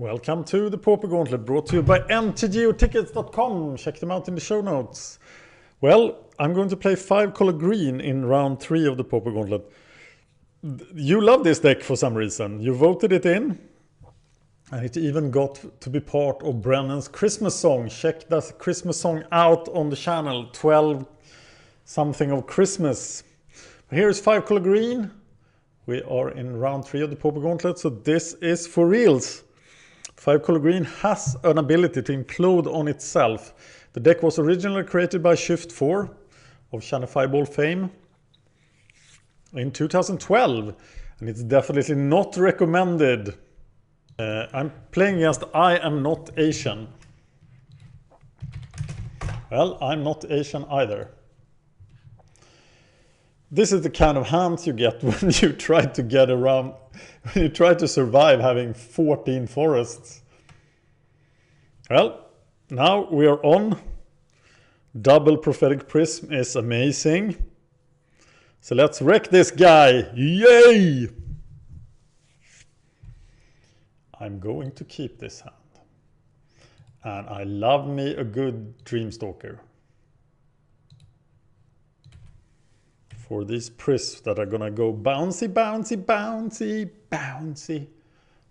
Welcome to the Pauper Gauntlet, brought to you by mtgotickets.com. Check them out in the show notes. Well, I'm going to play 5-color green in round 3 of the Pauper Gauntlet. You love this deck for some reason. You voted it in, and it even got to be part of Brennan's Christmas song. Check that Christmas song out on the channel, 12 something of Christmas. Here's 5-color green. We are in round 3 of the Pauper Gauntlet, so this is for reals. 5-color green has an ability to implode on itself. The deck was originally created by Shift 4 of Channel Fireball fame in 2012, and it's definitely not recommended. I'm playing against I Am Not Asian. Well, I'm not Asian either. This is the kind of hands you get when you try to get around, when you try to survive having 14 forests. Well, now we are on. Double Prophetic Prism is amazing. So let's wreck this guy. Yay! I'm going to keep this hand. And I love me a good Dreamstalker. For these prisms that are gonna go bouncy, bouncy, bouncy, bouncy.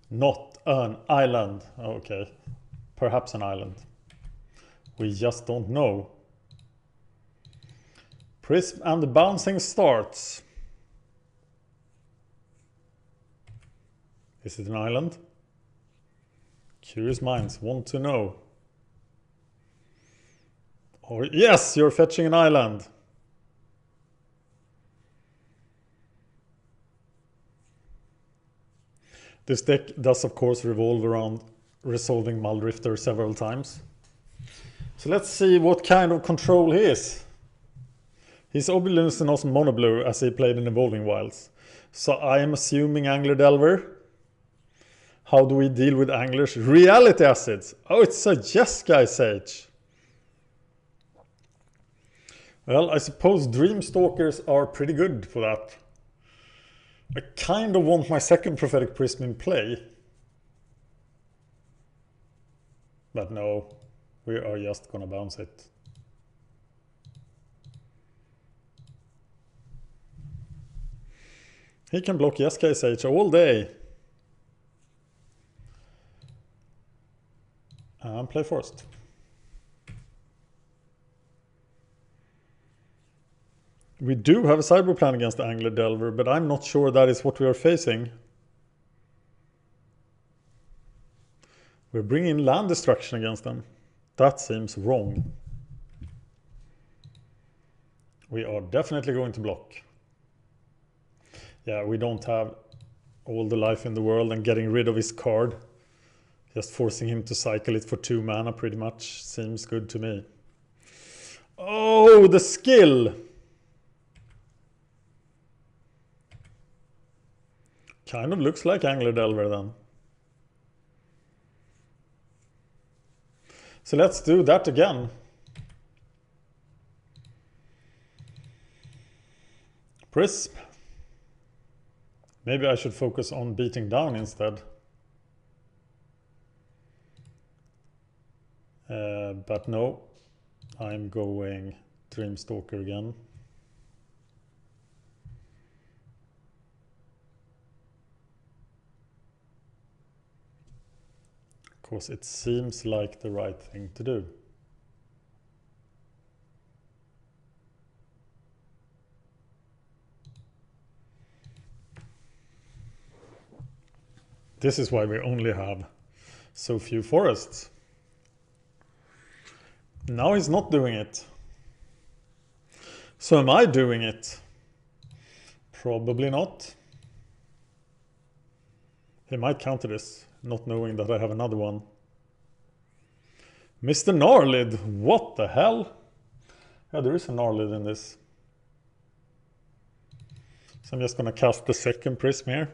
Not an island. Okay, perhaps an island. We just don't know. Prism and the bouncing starts. Is it an island? Curious minds want to know. Or yes, you're fetching an island. This deck does of course revolve around resolving Muldrifter several times. So let's see what kind of control he is. He's obviously not mono-blue as he played in Evolving Wilds. So I am assuming Angler Delver. How do we deal with anglers? Reality Acids. Oh, it's a Jeskai Sage. Well, I suppose Dreamstalkers are pretty good for that. I kind of want my second Prophetic Prism in play. But no, we are just gonna bounce it. He can block Jeskai Sage all day. And play Forest. We do have a sideboard plan against the Angler Delver, but I'm not sure that is what we are facing. We're bringing land destruction against them. That seems wrong. We are definitely going to block. Yeah, we don't have all the life in the world, and getting rid of his card, just forcing him to cycle it for 2 mana pretty much seems good to me. Oh, the skill! Kind of looks like Angler Delver then. So let's do that again. Prism. Maybe I should focus on beating down instead. But no, I'm going Dreamstalker again. Because it seems like the right thing to do. This is why we only have so few forests. Now he's not doing it. So am I doing it? Probably not. He might counter this, not knowing that I have another one. Mr. Gnarlid, what the hell? Yeah, there is a Gnarlid in this. So I'm just gonna cast the second prism here.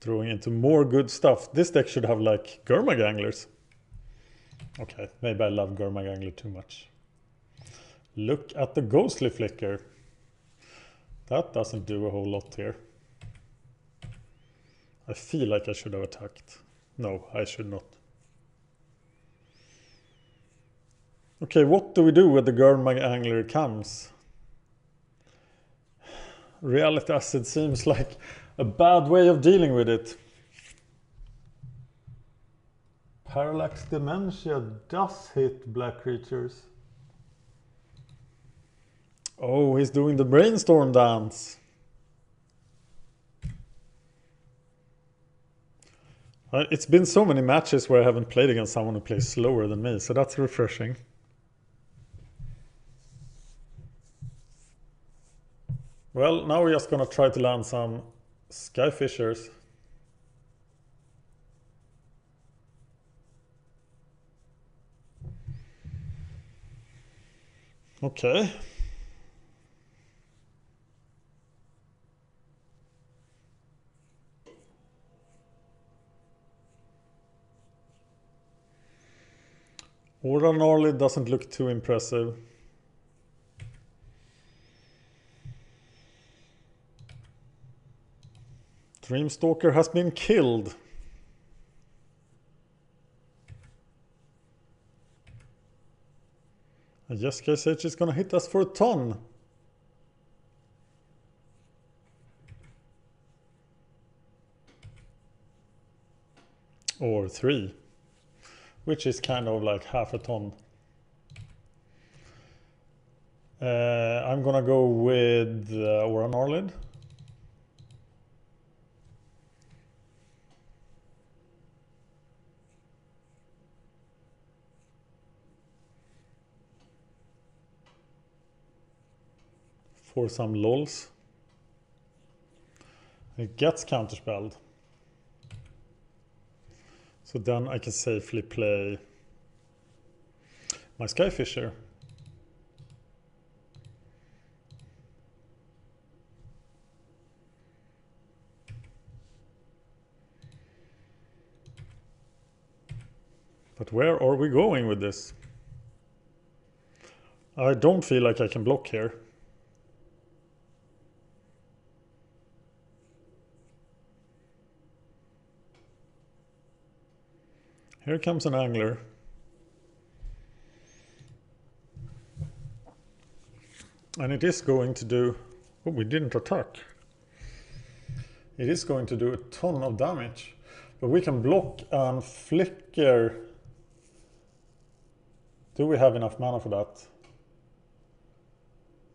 Throwing into more good stuff. This deck should have like Gurmag Anglers. Okay, maybe I love Gurmag Angler too much. Look at the ghostly flicker. That doesn't do a whole lot here. I feel like I should have attacked. No, I should not. Okay, what do we do when the Gurmag Angler comes? Reality Acid seems like a bad way of dealing with it. Parallax Dementia does hit black creatures. Oh, he's doing the brainstorm dance. It's been so many matches where I haven't played against someone who plays slower than me, so that's refreshing. Well, now we're just gonna try to land some Skyfishers. Okay. Aura Gnarly doesn't look too impressive. Dreamstalker has been killed. And Jessica Sage is gonna hit us for a ton. Or 3. Which is kind of like half a ton. I'm gonna go with Aura Gnarlid. For some lols. It gets counterspelled. So then I can safely play my Skyfisher. But where are we going with this? I don't feel like I can block here. Here comes an angler. And it is going to do... Oh, we didn't attack. It is going to do a ton of damage. But we can block and flicker. Do we have enough mana for that?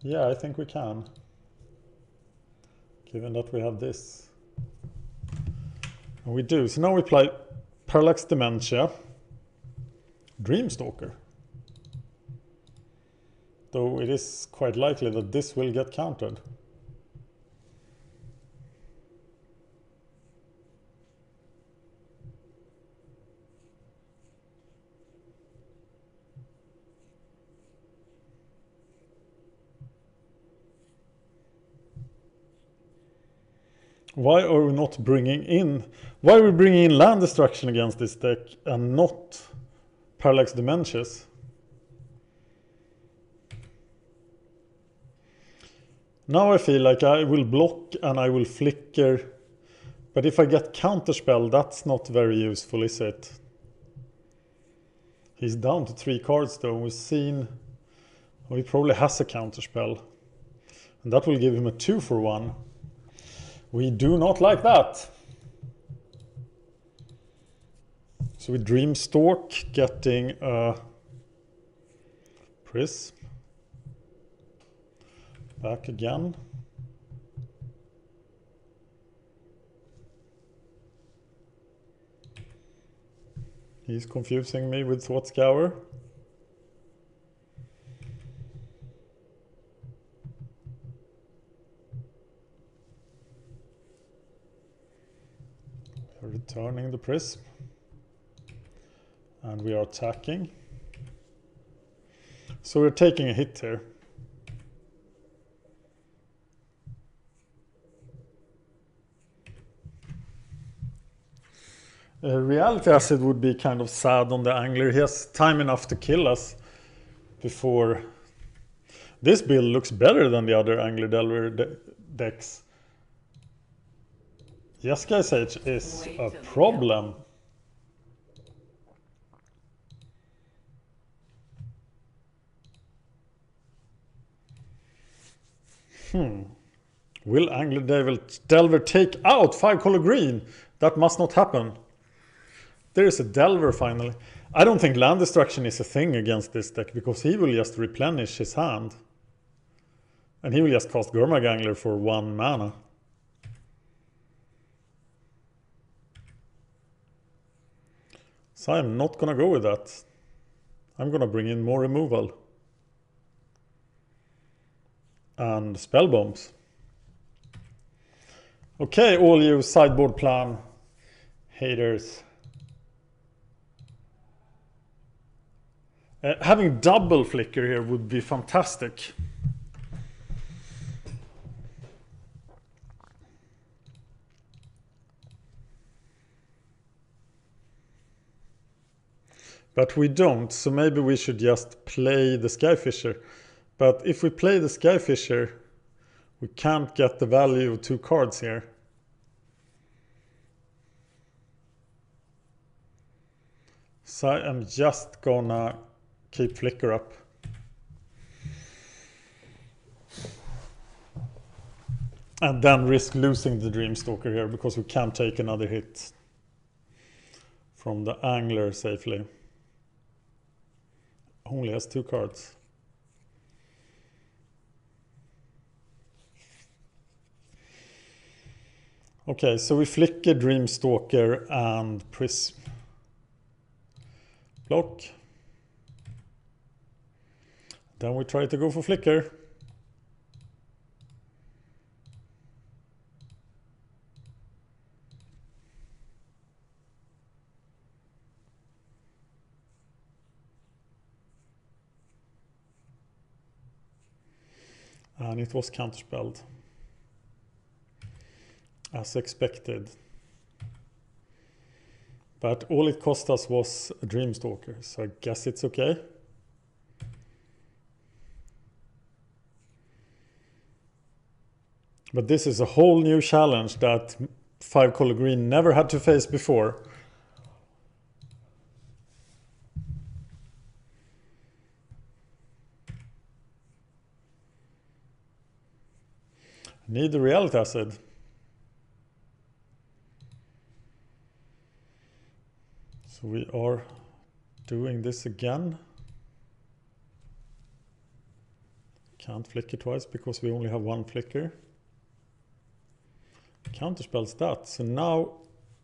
Yeah, I think we can. Given that we have this. And we do. So now we play Parallax Dementia, Dreamstalker. Though it is quite likely that this will get countered. Why are we not bringing in... Why are we bringing in land destruction against this deck and not Parallax Dementias? Now I feel like I will block and I will flicker. But if I get counterspell, that's not very useful, is it? He's down to 3 cards though. We've seen... Well, he probably has a counterspell. And that will give him a 2-for-1. We do not like that. So we Dreamstalk, getting a Prism. Back again. He's confusing me with Thought Scour. Returning the Prism. And we are attacking. So we're taking a hit here. Reality Acid would be kind of sad on the angler. He has time enough to kill us before This build looks better than the other Angler Delver decks. Yes, guys, H is a problem. Will Angler Delver take out 5-color green? That must not happen. There is a Delver finally. I don't think land destruction is a thing against this deck because he will just replenish his hand. And he will just cast Gurmag Angler for 1 mana. So I'm not gonna go with that. I'm gonna bring in more removal. And spell bombs. Okay, all you sideboard plan haters. Having double flicker here would be fantastic. But we don't, so maybe we should just play the Skyfisher. But if we play the Skyfisher, we can't get the value of 2 cards here. So I'm just gonna keep flicker up. And then risk losing the Dreamstalker here because we can't take another hit from the Angler safely. Only has 2 cards. Okay, so we flicker Dreamstalker and Prism. Block. Then we try to go for flicker. And it was counterspelled. As expected. But all it cost us was a Dreamstalker, so I guess it's okay. But this is a whole new challenge that 5-color green never had to face before. Need the Reality Acid. So we are doing this again. Can't flicker twice because we only have 1 flicker. Counterspells that. So now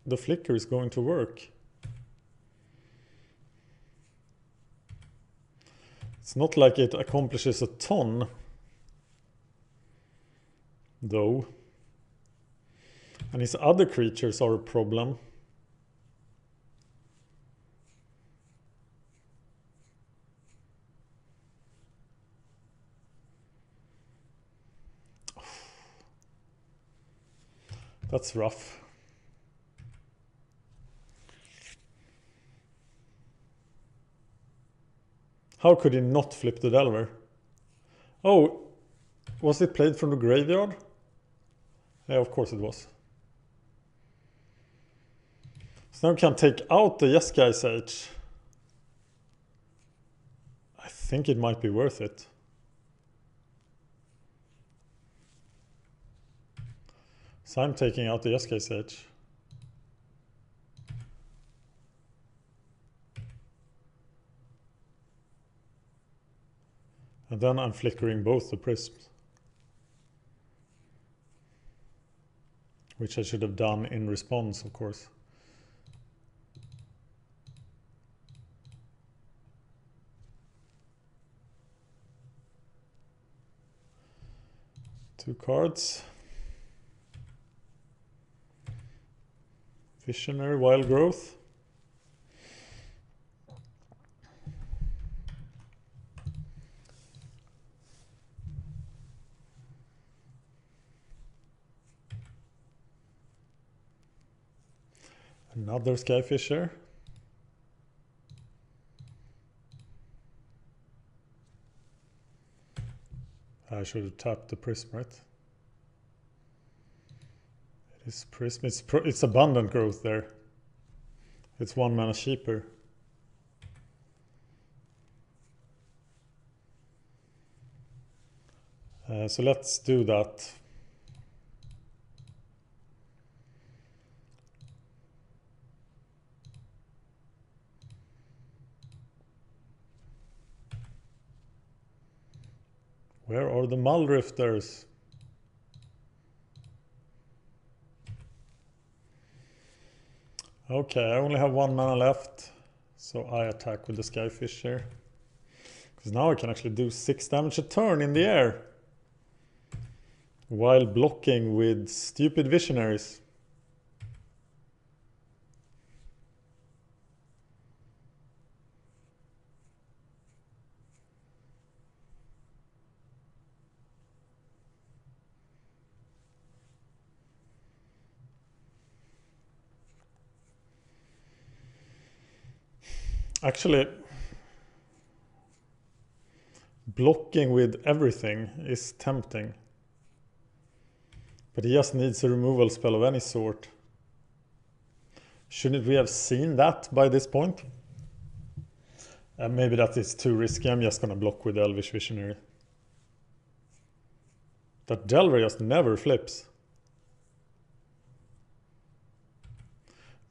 the flicker is going to work. It's not like it accomplishes a ton, though. And his other creatures are a problem. That's rough. How could he not flip the Delver? Oh, was it played from the graveyard? Yeah, of course it was. So now we can take out the Yes Guy Sage. I think it might be worth it. So I'm taking out the Yes Guy Sage. And then I'm flickering both the prisms. Which I should have done in response, of course. Two cards. Visionary, Wild Growth. Another Skyfisher. I should have tapped the prism, right? It is prism. It's abundant growth there. It's 1 mana cheaper. So let's do that. Where are the Muldrifters? Okay, I only have 1 mana left, so I attack with the Skyfish here. Because now I can actually do 6 damage a turn in the air, while blocking with stupid Visionaries. Actually, blocking with everything is tempting. But he just needs a removal spell of any sort. Shouldn't we have seen that by this point? Maybe that is too risky. I'm just gonna block with Elvish Visionary. That Delver just never flips.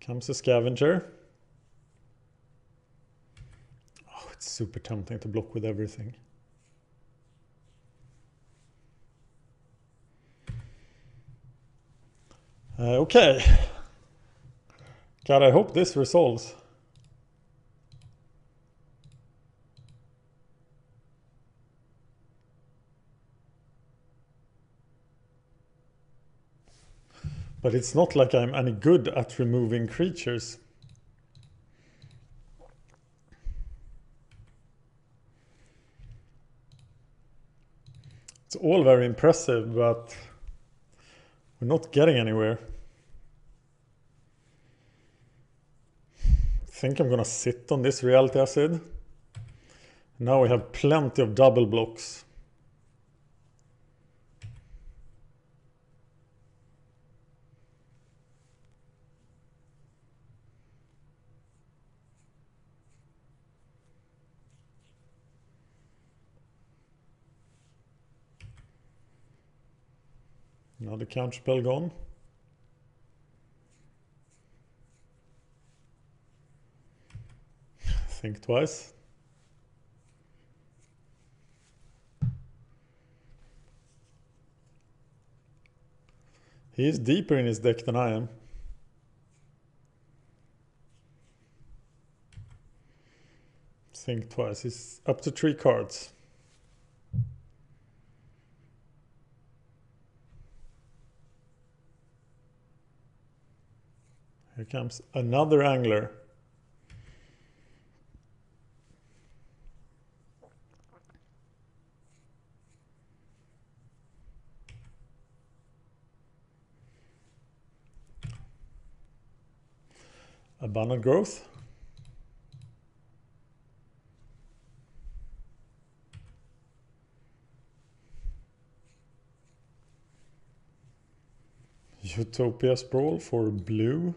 Comes a Scavenger. Oh, it's super tempting to block with everything. Okay. God, I hope this resolves. But it's not like I'm any good at removing creatures. It's all very impressive, but we're not getting anywhere. I think I'm gonna sit on this Reality Acid. Now we have plenty of double blocks. Now the counterspell gone. Think twice. He is deeper in his deck than I am. Think twice. He's up to 3 cards. Here comes another Angler. Abundant Growth. Utopia Sprawl for blue.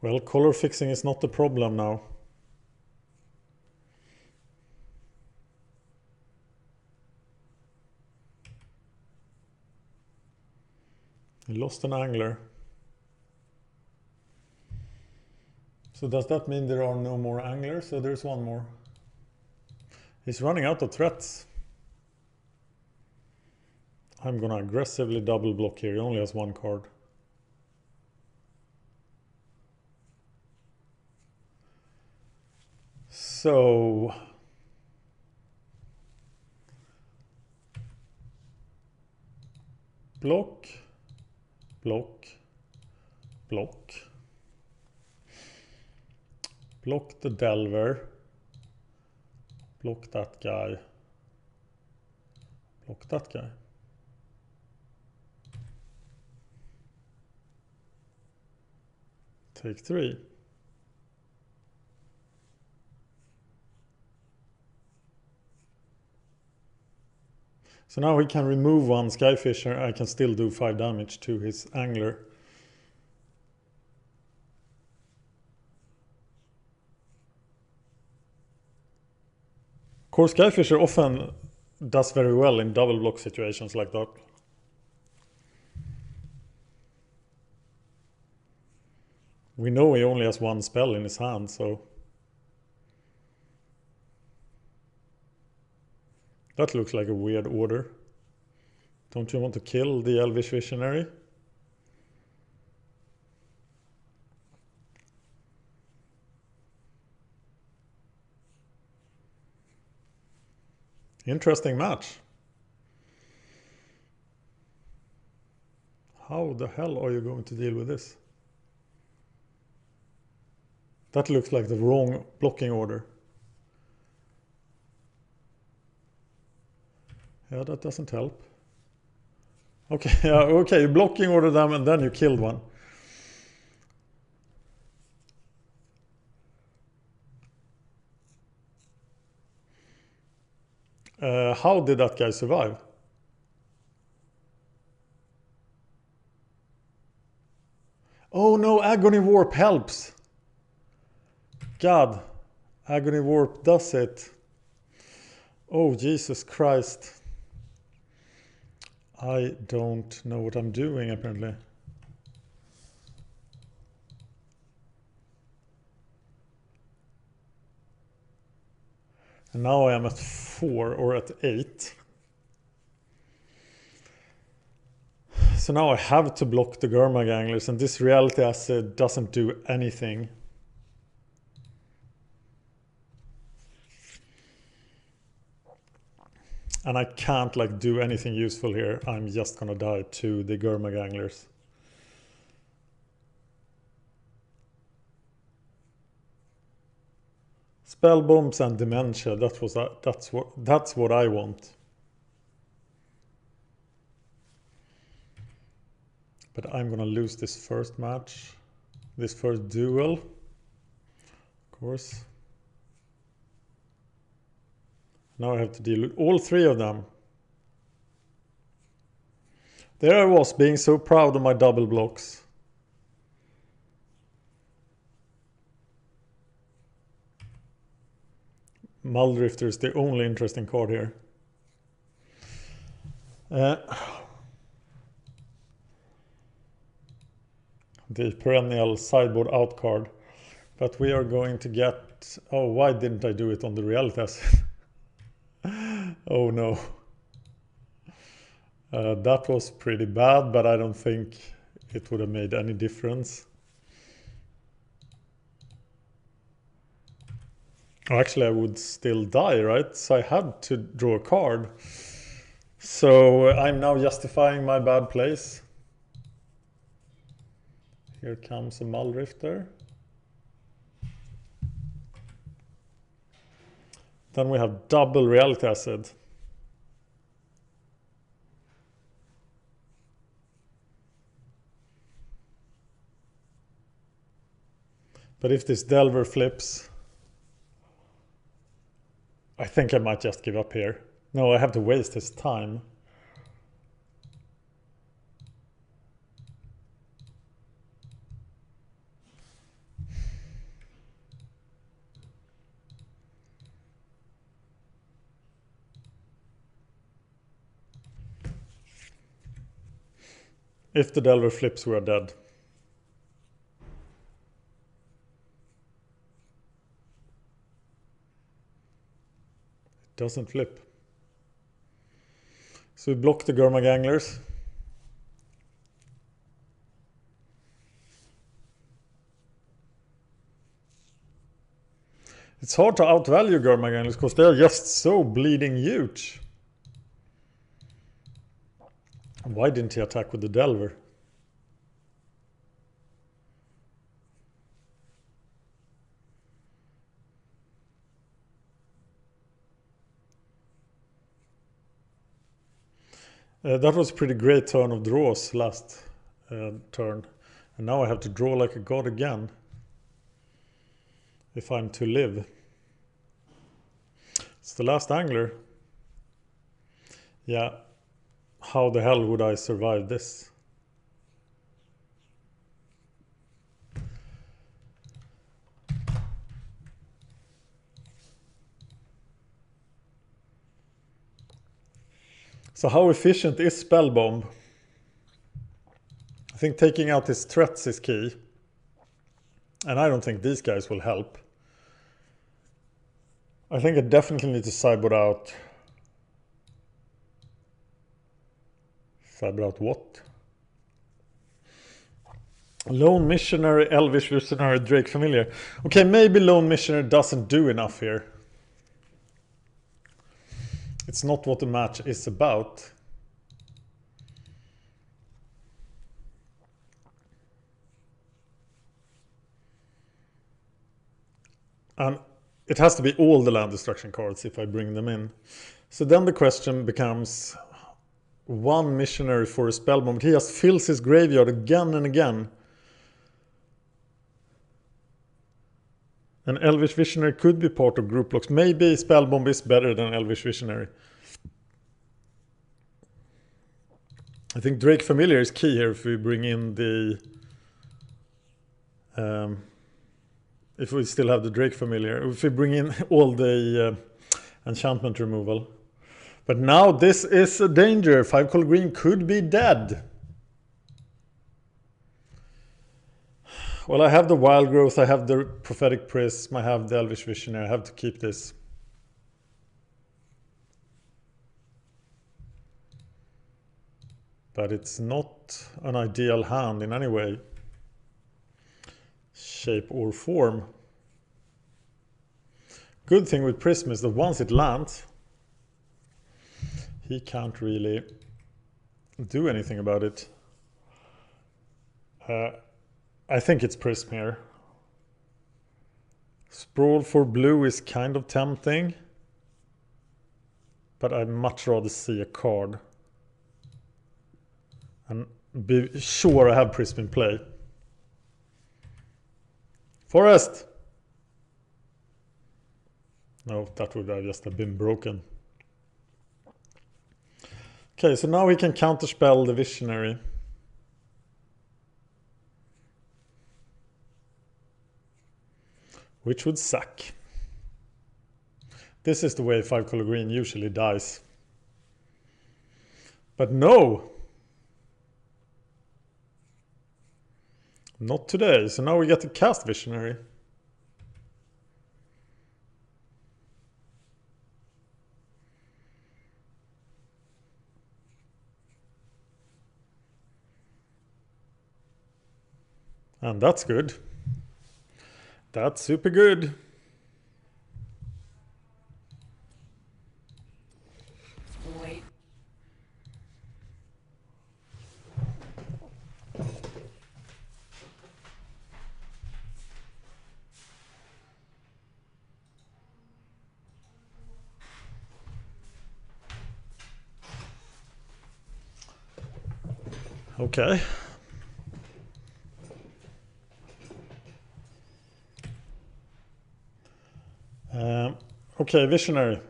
Well, color fixing is not the problem now. He lost an Angler. So does that mean there are no more Anglers? So there's one more. He's running out of threats. I'm gonna aggressively double block here. He only has 1 card. So block, block, block. Block the Delver. Block that guy. Block that guy. Take 3. So now he can remove one Skyfisher. I can still do 5 damage to his angler. Of course, Skyfisher often does very well in double block situations like that. We know he only has one spell in his hand, so... That looks like a weird order. Don't you want to kill the Elvish Visionary? Interesting match. How the hell are you going to deal with this? That looks like the wrong blocking order. Yeah, that doesn't help. Okay, yeah, okay, you blocking order them and then you killed one. How did that guy survive? Oh no, Agony Warp helps. God, Agony Warp does it. Oh, Jesus Christ. I don't know what I'm doing, apparently. And now I am at 4 or at 8. So now I have to block the Gurmag Anglers, and this Reality Acid doesn't do anything. And I can't like do anything useful here. I'm just gonna die to the Gurmag Anglers. Spell bombs and dementia. That's what I want. But I'm gonna lose this first match, this first duel, of course. Now I have to deal with all 3 of them. There I was, being so proud of my double blocks. Muldrifter is the only interesting card here. The perennial sideboard out card. But we are going to get... Oh, why didn't I do it on the Reality Acid? Oh no. That was pretty bad, but I don't think it would have made any difference. Oh, actually, I would still die, right? So I had to draw a card. So I'm now justifying my bad place. Here comes a Muldrifter. Then we have double Reality Acid. But if this Delver flips, I think I might just give up here. No, I have to waste his time. If the Delver flips, we are dead. It doesn't flip. So we block the Gurmag Anglers. It's hard to outvalue Gurmag Anglers because they're just so bleeding huge. Why didn't he attack with the Delver? That was a pretty great turn of draws last turn. And now I have to draw like a god again. If I'm to live. It's the last angler. Yeah. How the hell would I survive this? So how efficient is Spell Bomb? I think taking out his threats is key. And I don't think these guys will help. I think I definitely need to sideboard out. Sideboard out what? Lone Missionary, Elvish Visionary, Drake Familiar. Okay, maybe Lone Missionary doesn't do enough here. It's not what the match is about. And it has to be all the land destruction cards if I bring them in. So then the question becomes, one missionary for a spell bomb. He just fills his graveyard again and again. An Elvish Visionary could be part of group blocks. Maybe spell bomb is better than Elvish Visionary. I think Drake Familiar is key here if we bring in the... if we still have the Drake Familiar. If we bring in all the enchantment removal. But now this is a danger. 5-color green could be dead. Well, I have the Wild Growth, I have the Prophetic Prism, I have the Elvish Visionary. I have to keep this. But it's not an ideal hand in any way, shape or form. Good thing with Prism is that once it lands, he can't really do anything about it. I think it's Prism here. Sprawl for blue is kind of tempting, but I'd much rather see a card and be sure I have Prism in play. Forest! No, that would just have been broken. Okay, so now we can counterspell the Visionary. Which would suck. This is the way 5-color green usually dies. But no! Not today, so now we get to cast Visionary. And that's good. That's super good. Wait. Okay. Okay, Visionary.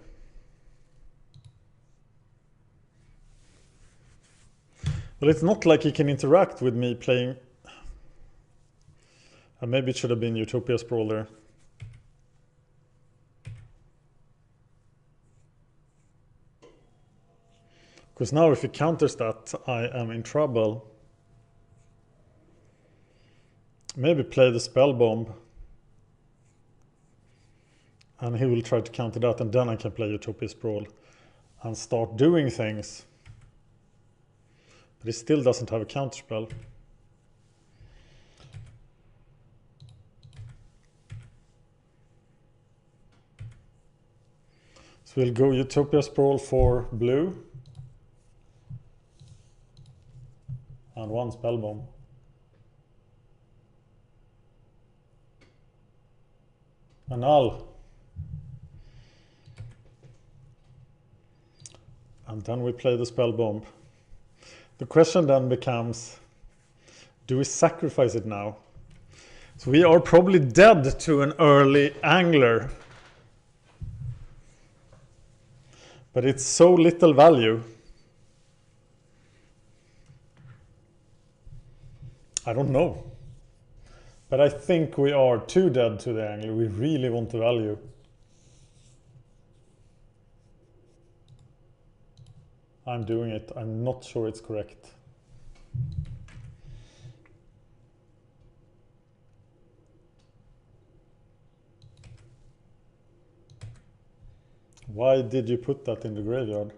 Well, it's not like he can interact with me playing. Maybe it should have been Utopia Sprawl there. Because now if he counters that, I am in trouble. Maybe play the Spell Bomb. And he will try to counter that, and then I can play Utopia Sprawl and start doing things. But he still doesn't have a counterspell. So we'll go Utopia Sprawl for blue. And one Spell Bomb. And null. And then we play the Spell Bomb. The question then becomes, Do we sacrifice it now? So we are probably dead to an early angler. But it's so little value. I don't know. But I think we are too dead to the angler. We really want the value. I'm doing it. I'm not sure it's correct. Why did you put that in the graveyard?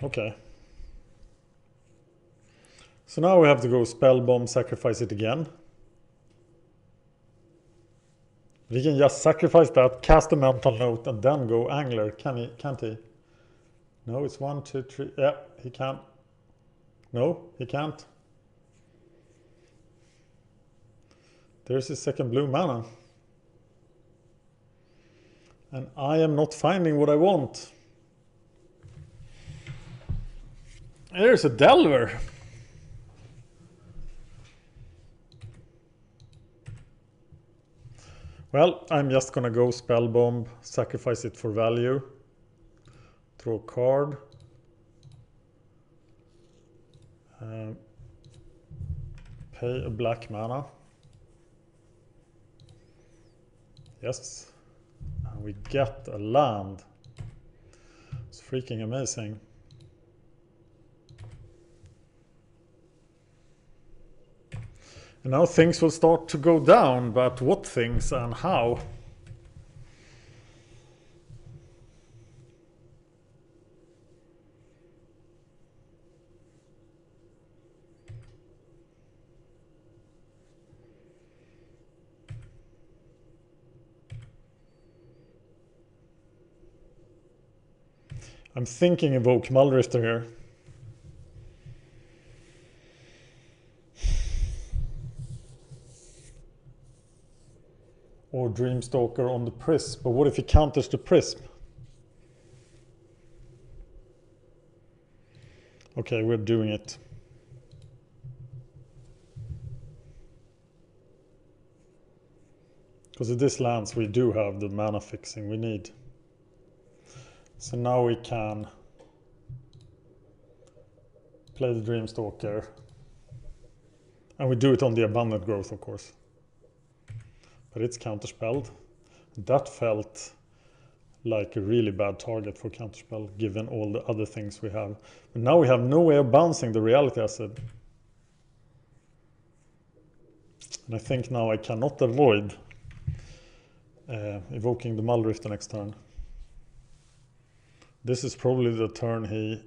Okay. So now we have to go spell bomb, sacrifice it again. We can just sacrifice that, cast a mental note, and then go angler. Can't he? No, it's 1, 2, 3. Yeah, he can. No, he can't. There's his second blue mana. And I am not finding what I want. There's a Delver. Well, I'm just gonna go spell bomb, sacrifice it for value, draw a card, pay a black mana. Yes, and we get a land. It's freaking amazing. And now things will start to go down, but what things and how? I'm thinking evoke Muldrifter here. Or Dreamstalker on the Prism. But what if he counters the Prism? Okay, we're doing it. Because if this lands, we do have the mana fixing we need. So now we can play the Dreamstalker. And we do it on the Abundant Growth, of course. But it's counterspelled. That felt like a really bad target for counterspell, given all the other things we have. But now we have no way of bouncing the reality acid. And I think now I cannot avoid evoking the Muldrifter next turn. This is probably the turn he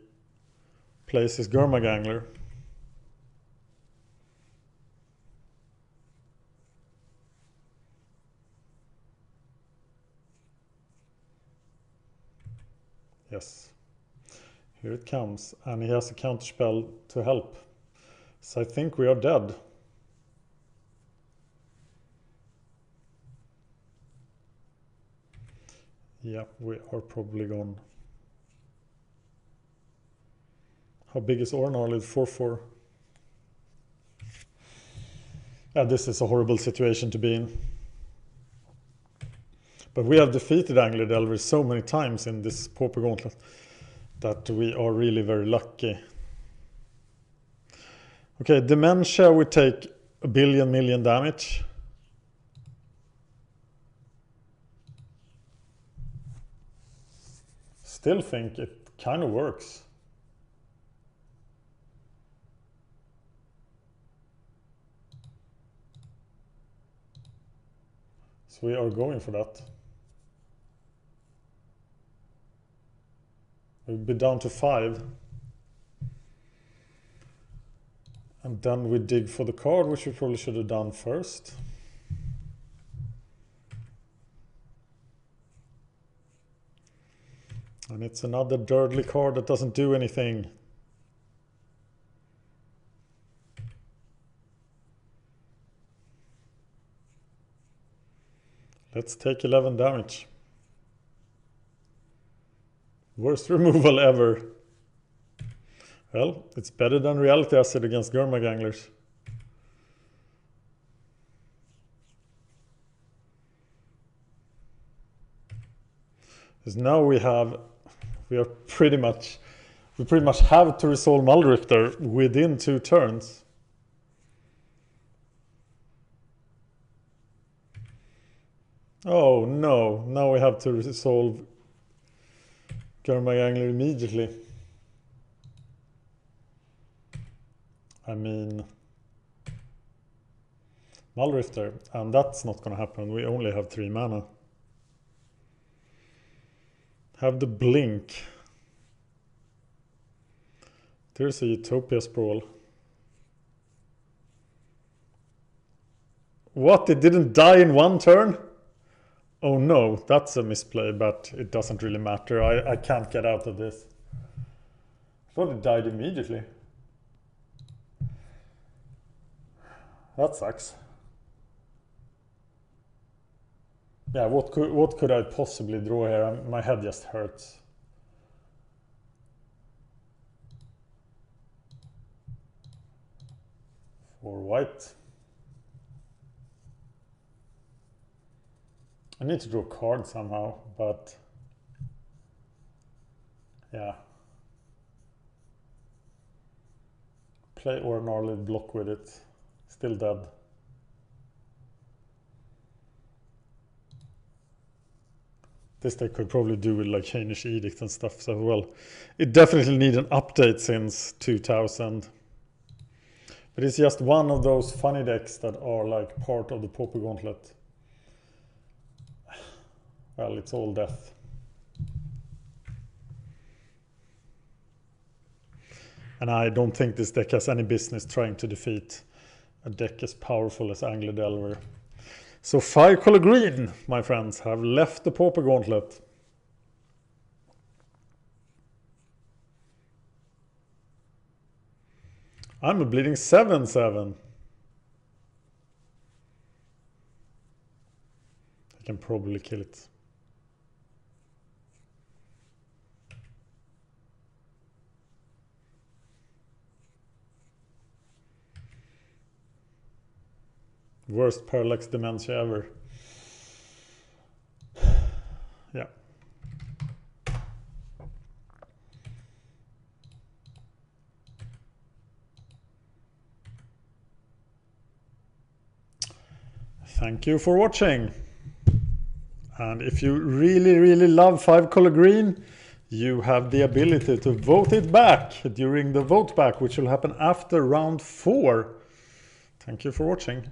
plays his Gurmagangler. Yes, here it comes, and he has a counterspell to help. So I think we are dead. Yeah, we are probably gone. How big is Ornarlid? 4/4. Yeah, this is a horrible situation to be in. But we have defeated Angler Delver so many times in this Pauper Gauntlet that we are really very lucky. Okay, Dementia would take 1 million damage. Still think it kind of works. So we are going for that. We'll be down to 5. And then we dig for the card, which we probably should have done first. And it's another dirtly card that doesn't do anything. Let's take 11 damage. Worst removal ever. Well, it's better than reality acid against Gurmag anglers. Because now we pretty much have to resolve Muldrifter within 2 turns. Oh no, now we have to resolve Gurmag angler immediately. I mean, Muldrifter, and that's not gonna happen. We only have 3 mana. Have the blink. There's a Utopia Sprawl. What? It didn't die in 1 turn? Oh no, that's a misplay, but it doesn't really matter. I can't get out of this. I thought it died immediately. That sucks. Yeah, what could I possibly draw here? My head just hurts. For white. I need to draw a card somehow, but yeah. Play or gnarly block with it. Still dead. This they could probably do with like Chainish Edict and stuff, so well. It definitely needs an update since 2000. But it's just one of those funny decks that are like part of the Pauper Gauntlet. Well, it's all death. And I don't think this deck has any business trying to defeat a deck as powerful as Angler Delver. So 5 color green, my friends, have left the Pauper Gauntlet. I'm a bleeding 7/7. I can probably kill it. Worst parallax dementia ever. Yeah. Thank you for watching. And if you really love 5 color green, you have the ability to vote it back during the vote back, which will happen after round 4. Thank you for watching.